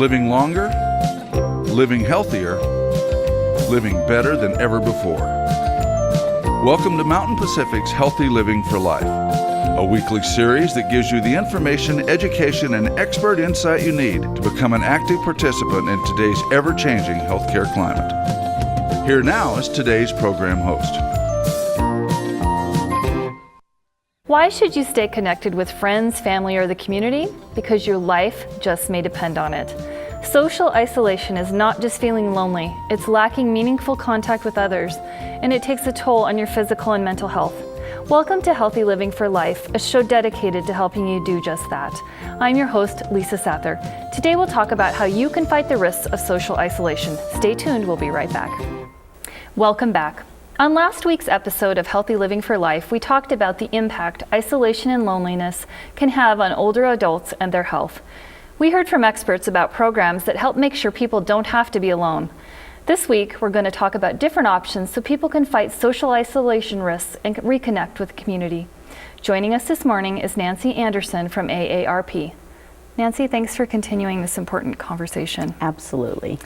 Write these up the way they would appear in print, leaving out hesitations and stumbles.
Living longer, living healthier, living better than ever before. Welcome to Mountain Pacific's Healthy Living for Life, a weekly series that gives you the information, education, and expert insight you need to become an active participant in today's ever-changing healthcare climate. Here now is today's program host. Why should you stay connected with friends, family, or the community? Because your life just may depend on it. Social isolation is not just feeling lonely, it's lacking meaningful contact with others, and it takes a toll on your physical and mental health. Welcome to Healthy Living for Life, a show dedicated to helping you do just that. I'm your host, Lisa Sather. Today we'll talk about how you can fight the risks of social isolation. Stay tuned, we'll be right back. Welcome back. On last week's episode of Healthy Living for Life, we talked about the impact isolation and loneliness can have on older adults and their health. We heard from experts about programs that help make sure people don't have to be alone. This week, we're going to talk about different options so people can fight social isolation risks and reconnect with the community. Joining us this morning is Nancy Anderson from AARP. Nancy, thanks for continuing this important conversation. Absolutely.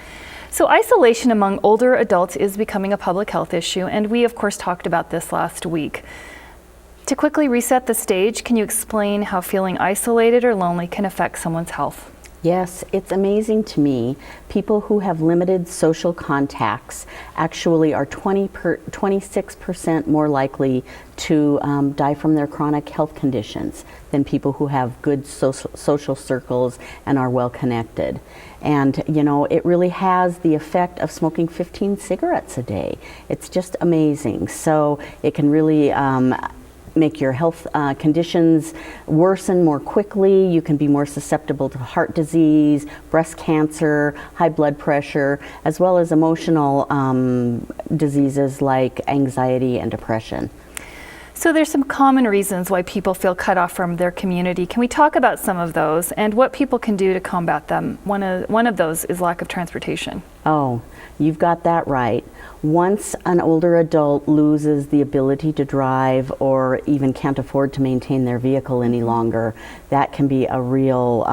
So isolation among older adults is becoming a public health issue, and we of course talked about this last week. To quickly reset the stage, can you explain how feeling isolated or lonely can affect someone's health? Yes, it's amazing to me. People who have limited social contacts actually are 26% more likely to die from their chronic health conditions than people who have good social circles and are well connected. And you know, it really has the effect of smoking 15 cigarettes a day. It's just amazing. So it can really make your health conditions worsen more quickly. You can be more susceptible to heart disease, breast cancer, high blood pressure, as well as emotional diseases like anxiety and depression. So there's some common reasons why people feel cut off from their community. Can we talk about some of those and what people can do to combat them? One of those is lack of transportation. Oh, you've got that right. Once an older adult loses the ability to drive or even can't afford to maintain their vehicle any longer, that can be a real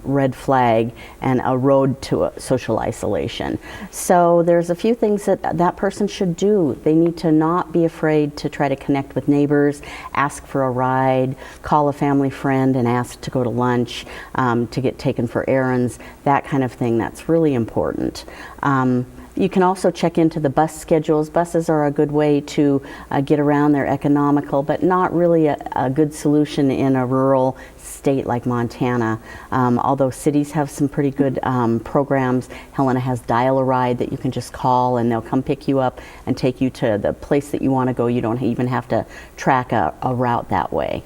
red flag and a road to social isolation. So there's a few things that that person should do. They need to not be afraid to try to connect with neighbors, ask for a ride, call a family friend and ask to go to lunch, to get taken for errands, that kind of thing. That's really important. You can also check into the bus schedules. Buses are a good way to get around. They're economical, but not really a good solution in a rural state like Montana. Although cities have some pretty good programs. Helena has Dial a Ride that you can just call and they'll come pick you up and take you to the place that you want to go. You don't even have to track a route that way.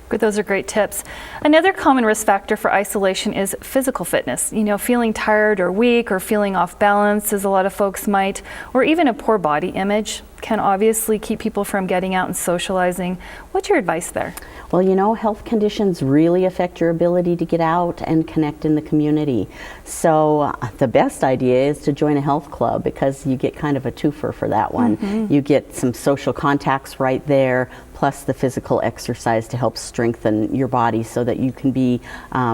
Those are great tips. Another common risk factor for isolation is physical fitness. You know, feeling tired or weak or feeling off balance, as a lot of folks might, or even a poor body image can obviously keep people from getting out and socializing. What's your advice there? Well, you know, health conditions really affect your ability to get out and connect in the community. So the best idea is to join a health club because you get kind of a twofer for that one. Mm-hmm. You get some social contacts right there, plus the physical exercise to help strengthen your body so that you can be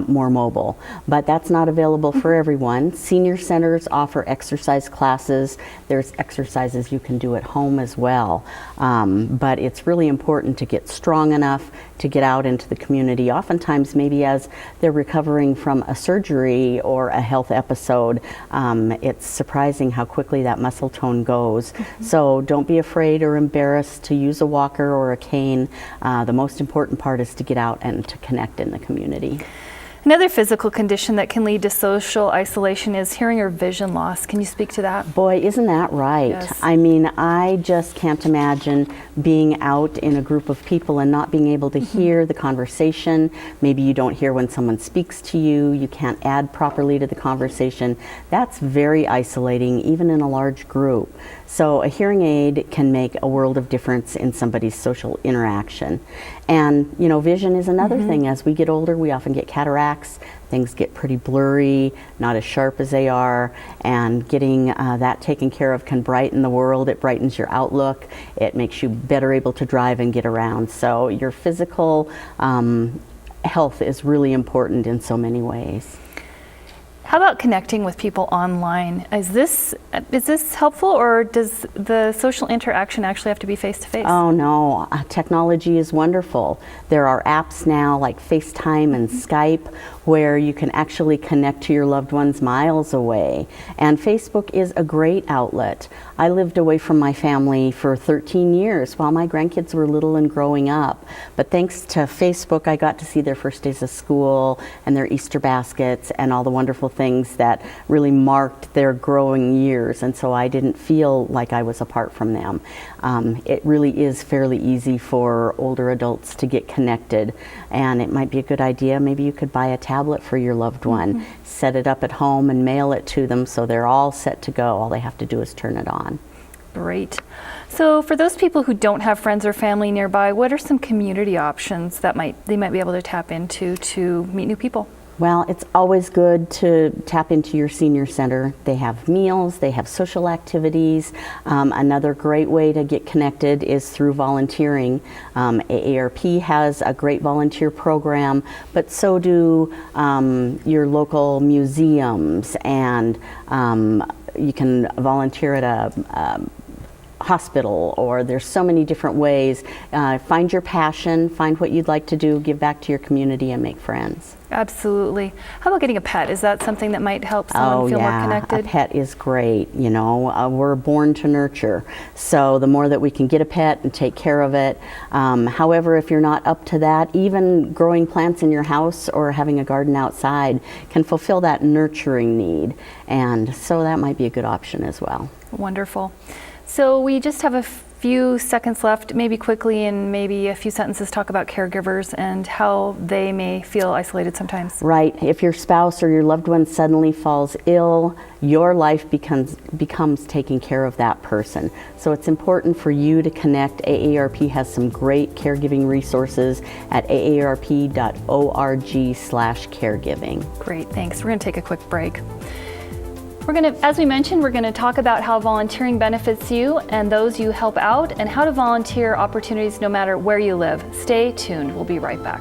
more mobile. But that's not available for everyone. Senior centers offer exercise classes. There's exercises you can do at home as well. But it's really important to get strong enough to get out into the community. Oftentimes, maybe as they're recovering from a surgery or a health episode, it's surprising how quickly that muscle tone goes. Mm-hmm. So don't be afraid or embarrassed to use a walker or a cane. The most important part is to get out and to connect in the community. Another physical condition that can lead to social isolation is hearing or vision loss. Can you speak to that? Boy, isn't that right? Yes. I mean, I just can't imagine being out in a group of people and not being able to hear the conversation. Maybe you don't hear when someone speaks to you. You can't add properly to the conversation. That's very isolating, even in a large group. So a hearing aid can make a world of difference in somebody's social interaction. And, you know, vision is another thing. As we get older, we often get cataracts. Things get pretty blurry, not as sharp as they are, and getting that taken care of can brighten the world. It brightens your outlook. It makes you better able to drive and get around. So your physical health is really important in so many ways. How about connecting with people online? Is this helpful, or does the social interaction actually have to be face-to-face? Oh no, technology is wonderful. There are apps now like FaceTime and Skype where you can actually connect to your loved ones miles away. And Facebook is a great outlet. I lived away from my family for 13 years while my grandkids were little and growing up. But thanks to Facebook, I got to see their first days of school and their Easter baskets and all the wonderful things that really marked their growing years. And so I didn't feel like I was apart from them. It really is fairly easy for older adults to get connected. And it might be a good idea. Maybe you could buy a tablet for your loved one, set it up at home and mail it to them so they're all set to go. All they have to do is turn it on. Great. So for those people who don't have friends or family nearby, what are some community options that they might be able to tap into to meet new people? Well, it's always good to tap into your senior center. They have meals, they have social activities. Another great way to get connected is through volunteering. AARP has a great volunteer program, but so do your local museums, and you can volunteer at a hospital, or there's so many different ways. Find your passion, find what you'd like to do, give back to your community and make friends. Absolutely. How about getting a pet? Is that something that might help someone feel more connected? A pet is great. You know, we're born to nurture. So the more that we can get a pet and take care of it. However, if you're not up to that, even growing plants in your house or having a garden outside can fulfill that nurturing need. And so that might be a good option as well. Wonderful. So we just have a few seconds left, maybe quickly, and maybe a few sentences talk about caregivers and how they may feel isolated sometimes. Right. If your spouse or your loved one suddenly falls ill, your life becomes taking care of that person. So it's important for you to connect. AARP has some great caregiving resources at aarp.org/caregiving. Great, thanks. We're going to take a quick break. As we mentioned, we're going to talk about how volunteering benefits you and those you help out, and how to volunteer opportunities no matter where you live. Stay tuned. We'll be right back.